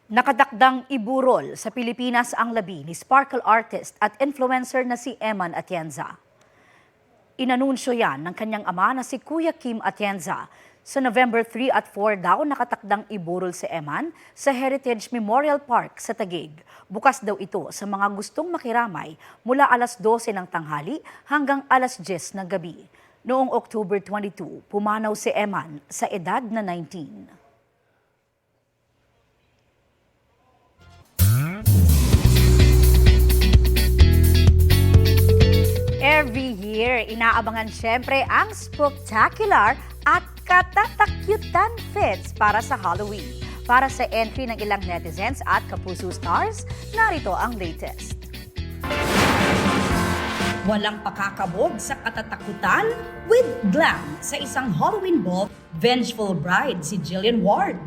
Nakadakdang iburol sa Pilipinas ang labi ni sparkle artist at influencer na si Eman Atienza. Inanunsyo yan ng kanyang ama na si Kuya Kim Atienza. Sa November 3 at 4 daw nakatakdang iburol si Eman sa Heritage Memorial Park sa Taguig. Bukas daw ito sa mga gustong makiramay mula alas 12 ng tanghali hanggang alas 10 ng gabi. Noong October 22, pumanaw si Eman sa edad na 19. Every year, inaabangan syempre ang spectacular at katatakyutan fits para sa Halloween. Para sa entry ng ilang netizens at kapuso stars, narito ang latest. Walang pakakabog sa katatakutan with glam sa isang Halloween ball, vengeful bride si Jillian Ward.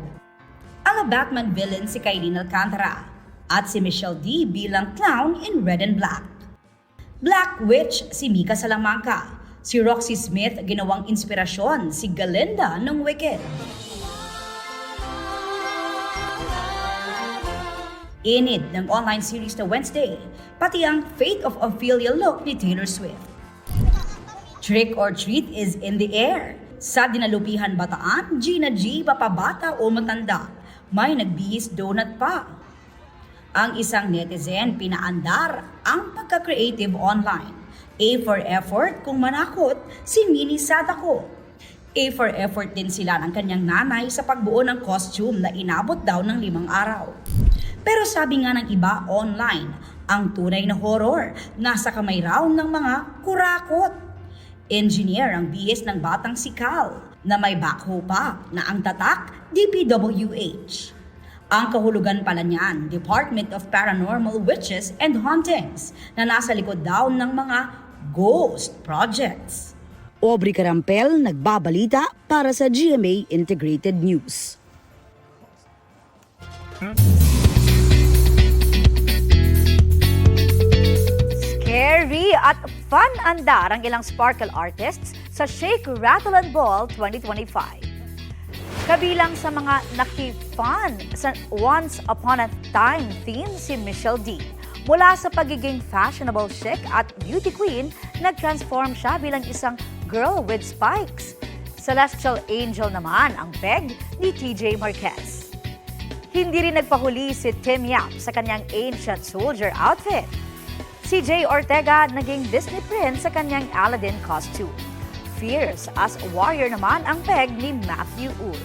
Ang Batman villain si Kailin Alcantara at si Michelle D bilang clown in red and black. Black Witch si Mika Salamanca. Si Roxy Smith ginawang inspirasyon si Galinda ng Wicked. Inid ng online series na Wednesday, pati ang Fate of Ophelia look ni Taylor Swift. Trick or treat is in the air. Sa dinalupihan Bataan, Gina G, papabata o matanda, may nagbihis donut pa. Ang isang netizen pinaandar ang pagka-creative online. A for effort kung manakot si Mini Sadako. A for effort din sila ng kanyang nanay sa pagbuo ng costume na inabot daw ng 5 araw. Pero sabi nga ng iba online, ang tunay na horror nasa kamay raw ng mga kurakot. Engineer ang bihis ng batang si Cal na may backhoe pa na ang tatak DPWH. Ang kahulugan pala niyan, Department of Paranormal Witches and Hauntings, na nasa likod daw ng mga ghost projects. Aubrey Carampel, nagbabalita para sa GMA Integrated News. Scary at fun andar ang ilang sparkle artists sa Shake, Rattle and Ball 2025. Kabilang sa mga naki-fun sa Once Upon a Time theme si Michelle D. Mula sa pagiging fashionable chic at beauty queen, nag-transform siya bilang isang girl with spikes. Celestial angel naman ang peg ni TJ Marquez. Hindi rin nagpahuli si Tim Yap sa kanyang ancient soldier outfit. Si Jay Ortega naging Disney prince sa kanyang Aladdin costume. Fierce as warrior naman ang peg ni Matthew Uy.